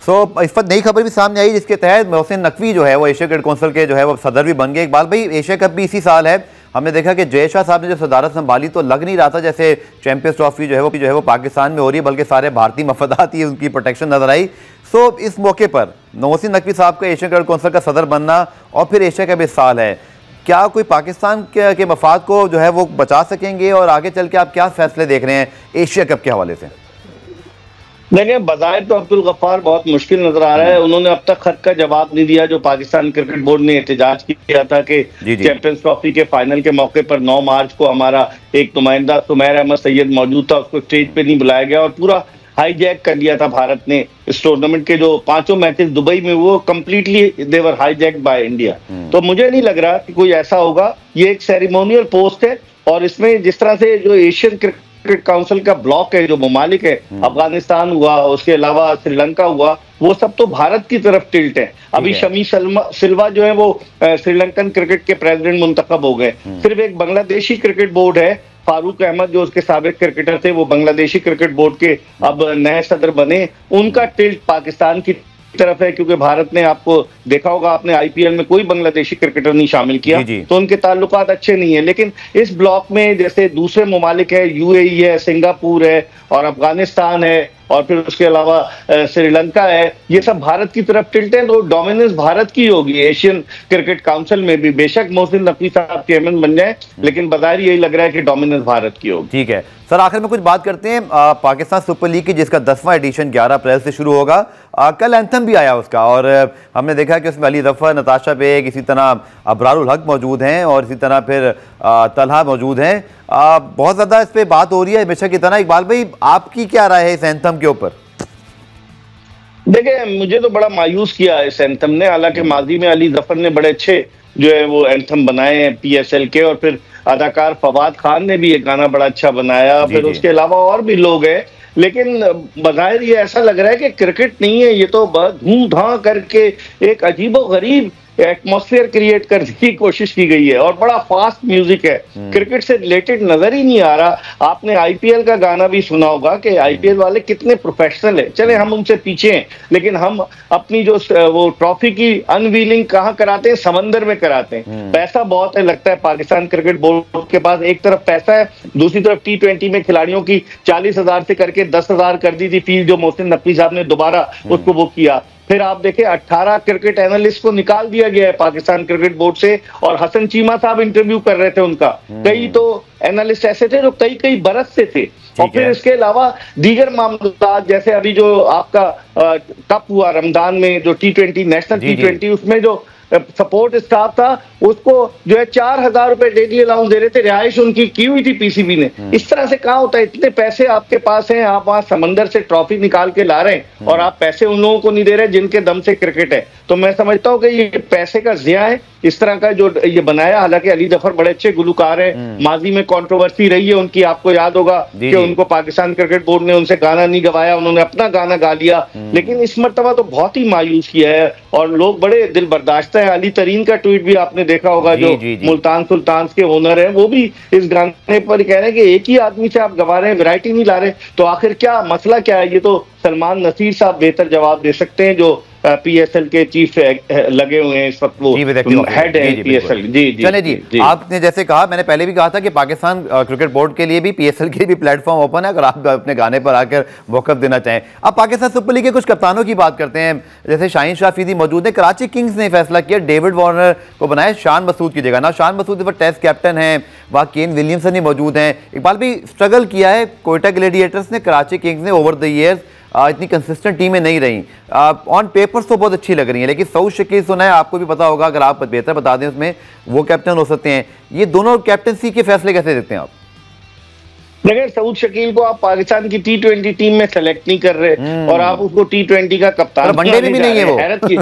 इस वक्त नई खबर भी सामने आई जिसके तहत मोहसिन नकवी जो है वो एशिया क्रिकेट काउंसिल के जो है वो सदर भी बन गए। इकबाल भाई, एशिया कप भी इसी साल है। हमने देखा कि जय शाह साहब ने जब सदारत संभाली तो लग नहीं रहा था जैसे चैंपियंस ट्रॉफी जो है वो पाकिस्तान में हो रही है, बल्कि सारे भारतीय मफादात ही उनकी प्रोटेक्शन नजर आई। इस मौके पर मोहसिन नकवी साहब का एशिया क्रिकेट काउंसिल का सदर बनना और फिर एशिया कप इस साल है, क्या कोई पाकिस्तान के मफाद को जो है वो बचा सकेंगे और आगे चल के आप क्या फैसले देख रहे हैं एशिया कप के हवाले से? देखिए, बजाय तो अब्दुल गफ्फार बहुत मुश्किल नजर आ रहा है। उन्होंने अब तक खत का जवाब नहीं दिया जो पाकिस्तान क्रिकेट बोर्ड ने एहतजाज किया था कि चैंपियंस ट्रॉफी के फाइनल के मौके पर 9 मार्च को हमारा एक नुमाइंदा सुमैर अहमद सैयद मौजूद था, उसको स्टेज पे नहीं बुलाया गया और पूरा हाईजैक कर लिया था भारत ने। इस टूर्नामेंट के जो 5 मैचेस दुबई में वो completely they were hijack by India. तो मुझे नहीं लग रहा कि कोई ऐसा होगा। ये एक सेरेमोनियल पोस्ट है और इसमें जिस तरह से जो एशियन क्रिकेट काउंसिल का ब्लॉक है, जो ममालिक है, अफगानिस्तान हुआ, उसके अलावा श्रीलंका हुआ, वो सब तो भारत की तरफ टिल्ट है। अभी शमी सिल्वा जो है वो श्रीलंकन क्रिकेट के प्रेसिडेंट मुंतखब हो गए। सिर्फ एक बांग्लादेशी क्रिकेट बोर्ड है, फारूक अहमद जो उसके साबिक क्रिकेटर थे वो बांग्लादेशी क्रिकेट बोर्ड के अब नए सदर बने। उनका टिल्ट पाकिस्तान की तरफ है क्योंकि भारत ने, आपको देखा होगा आपने, आईपीएल में कोई बांग्लादेशी क्रिकेटर नहीं शामिल किया, तो उनके ताल्लुकात अच्छे नहीं है। लेकिन इस ब्लॉक में जैसे दूसरे ममालिक है, यूएई है, सिंगापुर है और अफगानिस्तान है और फिर उसके अलावा श्रीलंका है, ये सब भारत की तरफ टिल्ट है। तो डोमिनेंस भारत की होगी एशियन क्रिकेट काउंसिल में भी। बेशक मोहसिन नकवी साहब चेयरमैन बन जाए, लेकिन बाज़ाहिर यही लग रहा है कि डोमिनेंस भारत की होगी। ठीक है सर, आखिर में कुछ बात करते हैं पाकिस्तान सुपर लीग की जिसका 10वां एडिशन 11 अप्रैल से शुरू होगा। कल एंथम भी आया उसका और हमने देखा कि उसमें अली जफर, नताशा बेग, इसी तरह अबरारुल हक मौजूद हैं और इसी तरह फिर तलहा मौजूद हैं। बहुत ज़्यादा इस पर बात हो रही है हमेशा की तरह। इकबाल भाई, आपकी क्या राय है इस एंथम के ऊपर? देखिए, मुझे तो बड़ा मायूस किया इस एंथम ने। हालांकि माजी में अली जफर ने बड़े अच्छे जो है वो एंथम बनाए हैं पीएसएल के, और फिर अदाकार फवाद खान ने भी एक गाना बड़ा अच्छा बनाया, फिर उसके अलावा और भी लोग हैं। लेकिन बज़ाहिर ये ऐसा लग रहा है कि क्रिकेट नहीं है, ये तो धूम धाम करके एक अजीबो गरीब एटमॉस्फेयर क्रिएट करने की कोशिश की गई है और बड़ा फास्ट म्यूजिक है, क्रिकेट से रिलेटेड नजर ही नहीं आ रहा। आपने आईपीएल का गाना भी सुना होगा कि आईपीएल वाले कितने प्रोफेशनल है। चले हम उनसे पीछे हैं, लेकिन हम अपनी जो वो ट्रॉफी की अनवीलिंग कहाँ कराते हैं? समंदर में कराते हैं। पैसा बहुत है, लगता है पाकिस्तान क्रिकेट बोर्ड के पास। एक तरफ पैसा है, दूसरी तरफ T20 में खिलाड़ियों की 40,000 से करके 10,000 कर दी थी फीस, जो मोहसिन नकवी साहब ने दोबारा उसको वो किया। फिर आप देखें 18 क्रिकेट एनालिस्ट को निकाल दिया गया है पाकिस्तान क्रिकेट बोर्ड से, और हसन चीमा साहब इंटरव्यू कर रहे थे उनका। कई तो एनालिस्ट ऐसे थे जो कई बरस से थे। और फिर इसके अलावा दीगर मामला, जैसे अभी जो आपका कप हुआ रमजान में, जो T20 नेशनल T20, उसमें जो सपोर्ट स्टाफ था उसको जो है 4,000 रुपए डेली अलाउंस दे रहे थे, रिहाइश उनकी की हुई थी पीसीबी ने। इस तरह से कहाँ होता है? इतने पैसे आपके पास हैं, आप वहां समंदर से ट्रॉफी निकाल के ला रहे हैं और आप पैसे उन लोगों को नहीं दे रहे जिनके दम से क्रिकेट है। तो मैं समझता हूँ कि ये पैसे का ज़िया है इस तरह का जो ये बनाया। हालांकि अली जफर बड़े अच्छे गुलकार हैं, माजी में कंट्रोवर्सी रही है उनकी, आपको याद होगा कि उनको पाकिस्तान क्रिकेट बोर्ड ने उनसे गाना नहीं गवाया, उन्होंने अपना गाना गा लिया। लेकिन इस मर्तबा तो बहुत ही मायूस किया है और लोग बड़े दिल बर्दाश्त है। अली तरीन का ट्वीट भी आपने देखा होगा, जो मुल्तान सुल्तान के ओनर है, वो भी इस गाने पर कह रहे हैं कि एक ही आदमी से आप गवा रहे हैं, वैरायटी नहीं ला रहे। तो आखिर क्या मसला क्या है? ये तो सलमान नसीर साहब बेहतर जवाब दे सकते हैं, जो पीएसएल के चीफ लगे हुए हैं इस वक्त, वो हेड है पीएसएल। चले जी, आपने जैसे कहा, मैंने पहले भी कहा था कि पाकिस्तान क्रिकेट बोर्ड के लिए भी, पीएसएल के लिए भी प्लेटफॉर्म ओपन है अगर आप अपने गाने पर आकर वक़्फ़ देना चाहें। अब पाकिस्तान सुपर लीग के कुछ कप्तानों की बात करते हैं, जैसे शाहीन शाह अफरीदी मौजूद है। कराची किंग्स ने फैसला किया डेविड वार्नर को बनाया शान मसूद की जगह। ना शान मसूद वो टेस्ट कैप्टन है, वहाँ केन विलियमसन ही मौजूद हैं। इकबाल भी स्ट्रगल किया है कोयटा ग्लेडिएटर्स ने, कराची किंग्स ने ओवर द ईयर्स इतनी कंसिस्टेंट टीमें नहीं रही। ऑन पेपर्स तो बहुत अच्छी लग रही है, लेकिन सऊद शकील सुना है, आपको भी पता होगा, अगर आप बेहतर बता दें उसमें, वो कैप्टन हो सकते हैं। ये दोनों कैप्टनसी के फैसले कैसे देते हैं आप? देखिए, सऊद शकील को आप पाकिस्तान की T20 टीम में सेलेक्ट नहीं कर रहे और आप उसको T20 का कप्तान वनडे में भी नहीं है, वो हैरत की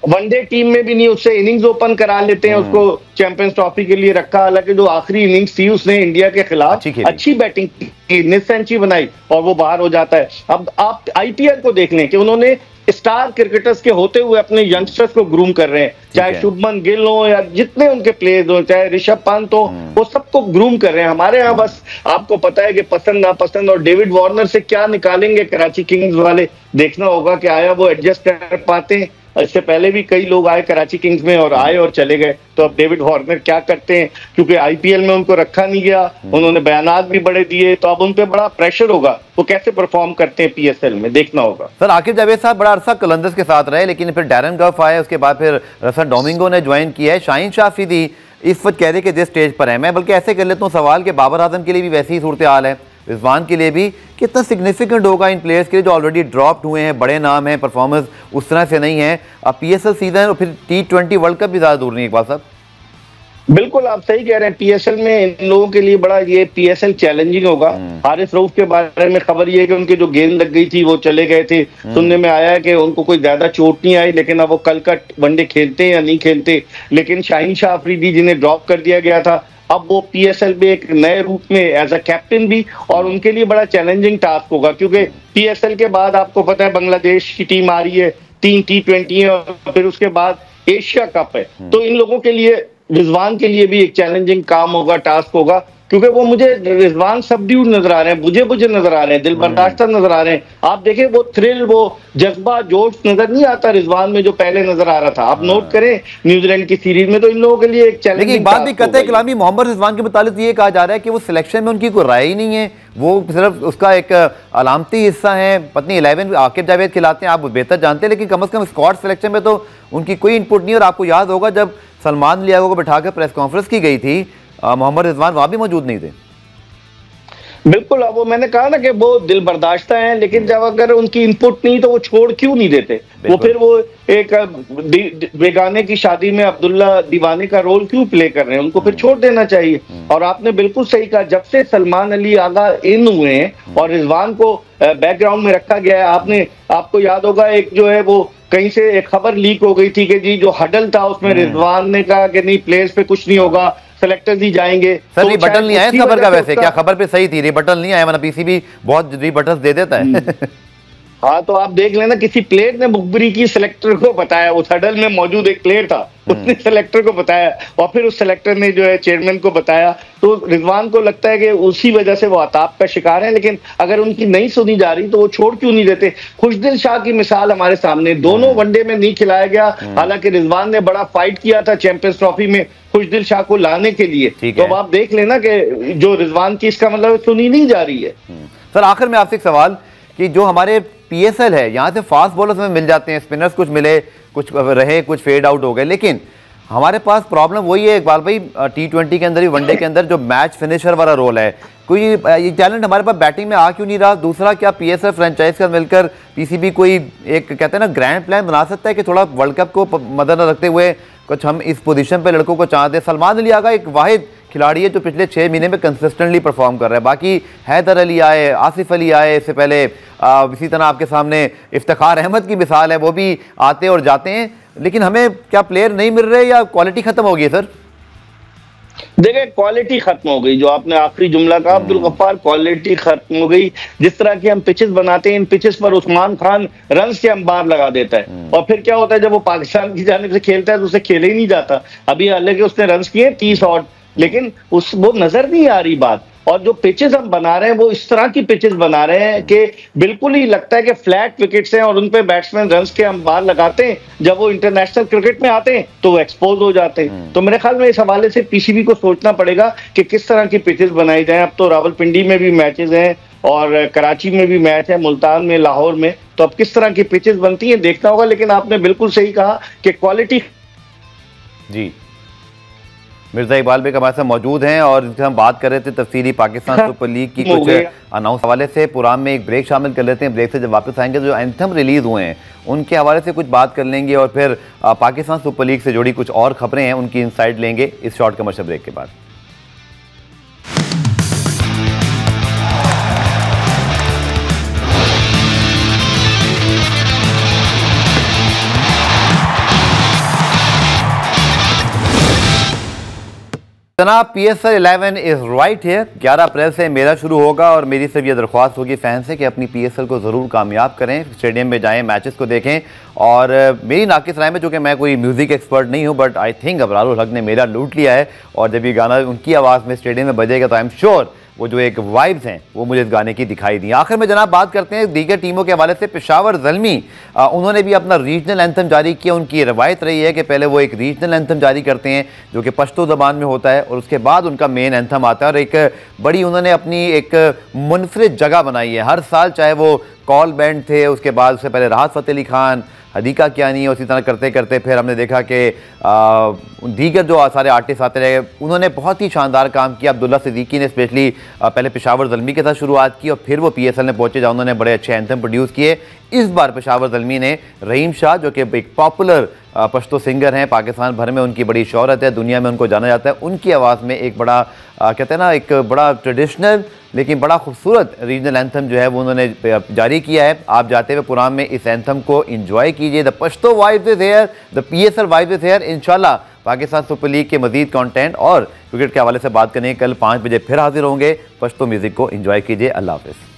वनडे टीम में भी नहीं, उससे इनिंग्स ओपन करा लेते हैं, उसको चैंपियंस ट्रॉफी के लिए रखा। हालांकि जो आखिरी इनिंग्स थी उसने इंडिया के खिलाफ अच्छी बैटिंग की, निस सेंचुरी बनाई और वो बाहर हो जाता है। अब आप आईपीएल को देख लें कि उन्होंने स्टार क्रिकेटर्स के होते हुए अपने यंगस्टर्स को ग्रूम कर रहे हैं, चाहे शुभमन गिल हो या जितने उनके प्लेयर्स हो, चाहे ऋषभ पंत हो, वो सबको ग्रूम कर रहे हैं। हमारे यहाँ बस आपको पता है कि पसंद नापसंद, और डेविड वार्नर से क्या निकालेंगे कराची किंग्स वाले, देखना होगा कि आया वो एडजस्ट कर पाते हैं। इससे पहले भी कई लोग आए कराची किंग्स में और आए और चले गए, तो अब डेविड वार्नर क्या करते हैं, क्योंकि आईपीएल में उनको रखा नहीं गया, उन्होंने बयानात भी बड़े दिए, तो अब उन पे बड़ा प्रेशर होगा, वो कैसे परफॉर्म करते हैं पीएसएल में, देखना होगा। सर आकिब जावेद साहब बड़ा अरसा कलंदर्स के साथ रहे, लेकिन फिर डैरन गफ आए, उसके बाद फिर रसल डोमिंगो ने ज्वाइन किया है। शाहीन शाह अफरीदी इस वक्त कह रहे कि जिस स्टेज पर है, मैं बल्कि ऐसे कर लेता हूँ सवाल कि बाबर आजम के लिए भी वैसी ही सूरत हाल है, रिजवान के लिए भी, कितना सिग्निफिकेंट होगा इन प्लेयर्स के लिए जो ऑलरेडी ड्रॉप्ड हुए हैं, बड़े नाम हैं, परफॉर्मेंस उस तरह से नहीं है। अब पीएसएल सीजन और फिर T20 वर्ल्ड कप भी ज़्यादा दूर नहीं है इकबाल साहब। बिल्कुल आप सही कह रहे हैं, पीएसएल में इन लोगों के लिए बड़ा ये पीएसएल चैलेंजिंग होगा। हारिस रऊफ के बारे में खबर ये है कि उनकी जो गेंद लग गई थी वो चले गए थे, सुनने में आया है कि उनको कोई ज्यादा चोट नहीं आई, लेकिन अब वो कल का वनडे खेलते हैं या नहीं खेलते। लेकिन शाहीन शाह अफरीदी जिन्हें ड्रॉप कर दिया गया था, अब वो पीएसएल में एक नए रूप में एज अ कैप्टन भी, और उनके लिए बड़ा चैलेंजिंग टास्क होगा, क्योंकि पीएसएल के बाद आपको पता है बांग्लादेश की टीम आ रही है, 3 T20 है, और फिर उसके बाद एशिया कप है। तो इन लोगों के लिए, रिजवान के लिए भी एक चैलेंजिंग काम होगा, टास्क होगा, क्योंकि वो मुझे रिजवान सबड्यूड नजर आ रहे हैं, बुझे बुझे नजर आ रहे हैं, दिल बर्दाश्त नजर आ रहे हैं। आप देखें वो थ्रिल, वो जज्बा, जोश नजर नहीं आता रिजवान में जो पहले नजर आ रहा था। आप नोट करें न्यूजीलैंड की सीरीज में, तो इन लोगों के लिए एक चैलेंज। लेकिन बात भी कहते हैं कलामी मोहम्मद रिजवान के मुतालिक ये कहा जा रहा है कि वो सिलेक्शन में उनकी कोई राय ही नहीं है, वो सिर्फ उसका एक अलामती हिस्सा है। पत्नी 11 आकिब जावेद खिलाते हैं, आप बेहतर जानते हैं, लेकिन कम से कम स्क्वाड सिलेक्शन में तो उनकी कोई इनपुट नहीं। और आपको याद होगा जब सलमान लियागो को बिठाकर प्रेस कॉन्फ्रेंस की गई थी, मोहम्मद रिजवान वहां भी मौजूद नहीं थे। बिल्कुल, अब वो मैंने कहा ना कि वो दिल बर्दाश्ता हैं, लेकिन जब अगर उनकी इनपुट नहीं तो वो छोड़ क्यों नहीं देते, वो फिर वो एक बेगाने की शादी में अब्दुल्ला दीवाने का रोल क्यों प्ले कर रहे हैं, उनको फिर छोड़ देना चाहिए। और आपने बिल्कुल सही कहा, जब से सलमान अली आगा इन हुए हैं और रिजवान को बैकग्राउंड में रखा गया है, आपको याद होगा एक जो है वो कहीं से एक खबर लीक हो गई थी कि जी जो हडल था उसमें रिजवान ने कहा कि नहीं प्लेयर्स पे कुछ नहीं होगा, सेलेक्टर्स ही जाएंगे। सर रिबटल नहीं आया इस खबर का, वैसे क्या खबर पे सही थी, रिबटल नहीं आया, वरना पीसीबी बहुत रिबटल्स दे देता है। हाँ तो आप देख लेना, किसी प्लेयर ने मुखबिरी की, सिलेक्टर को बताया, उस हडल में मौजूद एक प्लेयर था, उसने सिलेक्टर को बताया, और फिर उस सिलेक्टर ने जो है चेयरमैन को बताया। तो रिजवान को लगता है कि उसी वजह से वो अताप का शिकार है, लेकिन अगर उनकी नहीं सुनी जा रही तो वो छोड़ क्यों नहीं देते। खुशदिल शाह की मिसाल हमारे सामने, दोनों वनडे में नहीं खिलाया गया, हालांकि रिजवान ने बड़ा फाइट किया था चैंपियंस ट्रॉफी में खुशदिल शाह को लाने के लिए। तो अब आप देख लेना कि जो रिजवान की, इसका मतलब सुनी नहीं जा रही है। सर आखिर में आपसे एक सवाल कि जो हमारे पीएसएल है, यहाँ से फास्ट बॉलर्स में मिल जाते हैं, स्पिनर्स कुछ मिले, कुछ रहे, कुछ फेड आउट हो गए, लेकिन हमारे पास प्रॉब्लम वही है इकबाल भाई, T20 के अंदर ही, वनडे के अंदर जो मैच फिनिशर वाला रोल है, कोई ये टैलेंट हमारे पास बैटिंग में आ क्यों नहीं रहा। दूसरा, क्या पीएसएल फ्रेंचाइज का मिलकर पीसीबी कोई एक कहते हैं ना ग्रैंड प्लान बना सकता है कि थोड़ा वर्ल्ड कप को मद्देनजर रखते हुए कुछ हम इस पोजीशन पे लड़कों को चांस दें। सलमान अली आगा एक वाहिद खिलाड़ी है जो पिछले 6 महीने में कंसिस्टेंटली परफॉर्म कर रहा है, बाकी हैदर अली आए, आसिफ अली आए इससे पहले, इसी तरह आपके सामने इफ्तिखार अहमद की मिसाल है, वो भी आते और जाते हैं, लेकिन हमें क्या प्लेयर नहीं मिल रहे या क्वालिटी खत्म हो गई है सर? देखिए क्वालिटी खत्म हो गई, जो आपने आखिरी जुमला कहा अब्दुल गफ्फार, क्वालिटी खत्म हो गई। जिस तरह की हम पिचेस बनाते हैं, इन पिचेस पर उस्मान खान रन्स के अंबार लगा देता है, और फिर क्या होता है जब वो पाकिस्तान की जानिब से खेलता है तो उसे खेले ही नहीं जाता। अभी हालांकि उसने रन्स किए 30 ऑड, लेकिन वो नजर नहीं आ रही बात। और जो पिचेस हम बना रहे हैं वो इस तरह की पिचेस बना रहे हैं कि बिल्कुल ही लगता है कि फ्लैट विकेट्स हैं और उन पे बैट्समैन रन्स के अंबार लगाते हैं, जब वो इंटरनेशनल क्रिकेट में आते हैं तो वो एक्सपोज हो जाते हैं। तो मेरे ख्याल में इस हवाले से पीसीबी को सोचना पड़ेगा कि किस तरह की पिचेस बनाई जाए। अब तो रावलपिंडी में भी मैचेस हैं और कराची में भी मैच है, मुल्तान में, लाहौर में, तो अब किस तरह की पिचेस बनती हैं देखना होगा। लेकिन आपने बिल्कुल सही कहा कि क्वालिटी। जी मिर्जा इकबाल बेग हमारे साथ मौजूद हैं और हम बात कर रहे थे तफसीली पाकिस्तान सुपर लीग की कुछ अनाउंस हवाले से। प्रोग्राम में एक ब्रेक शामिल कर लेते हैं, ब्रेक से जब वापस आएंगे तो जो एंथम रिलीज हुए हैं उनके हवाले से कुछ बात कर लेंगे और फिर पाकिस्तान सुपर लीग से जुड़ी कुछ और खबरें हैं उनकी इनसाइट लेंगे इस शॉर्ट कमर्शियल ब्रेक के बाद। जनाब PSL 11 इज़ राइट है। 11 अप्रैल से मेला शुरू होगा और मेरी सिर्फ ये दरख्वास्त होगी फैन से कि अपनी PSL को ज़रूर कामयाब करें, स्टेडियम में जाएं, मैचेस को देखें। और मेरी नाकिस राय में, जो कि मैं कोई म्यूज़िक एक्सपर्ट नहीं हूँ, बट आई थिंक अबरारुल हक ने मेला लूट लिया है। और जब ये गाना उनकी आवाज़ में स्टेडियम में बजेगा तो आई एम श्योर वो जो एक वाइब्स हैं वो मुझे इस गाने की दिखाई दी। आखिर में जनाब बात करते हैं दीगर टीमों के हवाले से। पेशावर ज़ल्मी उन्होंने भी अपना रीजनल एंथम जारी किया। उनकी रवायत रही है कि पहले वो एक रीजनल एंथम जारी करते हैं जो कि पश्तो ज़बान में होता है और उसके बाद उनका मेन एंथम आता है। और एक बड़ी उन्होंने अपनी एक मुनफरिद जगह बनाई है हर साल, चाहे वो कॉल बैंड थे, उसके बाद उससे पहले राहत फ़तेह अली खान, हदीका कियानी, उसी तरह करते करते फिर हमने देखा कि दीगर जो सारे आर्टिस्ट आते रहे, उन्होंने बहुत ही शानदार काम किया। अब्दुल्ला सिद्दीकी ने स्पेशली पहले पेशावर ज़ल्मी के साथ शुरुआत की और फिर वो PSL में पहुंचे जहाँ उन्होंने बड़े अच्छे एंथम प्रोड्यूस किए। इस बार पेशावर ज़ल्मी ने रहीम शाह, जो कि एक पॉपुलर पश्तो सिंगर हैं, पाकिस्तान भर में उनकी बड़ी शोहरत है, दुनिया में उनको जाना जाता है, उनकी आवाज़ में एक बड़ा कहते हैं ना, एक बड़ा ट्रेडिशनल लेकिन बड़ा खूबसूरत रीजनल एंथम जो है वो उन्होंने जारी किया है। आप जाते हुए प्रोग्राम में इस एंथम को इंजॉय कीजिए। The Pashto vibes is here, the PSL vibes is here. इंशाल्लाह पाकिस्तान सुपर लीग के मजीद कंटेंट और क्रिकेट के हवाले से बात करने कल 5 बजे फिर हाजिर होंगे। पश्तो म्यूज़िक को इंजॉय कीजिए। अल्लाह हाफ़िज़।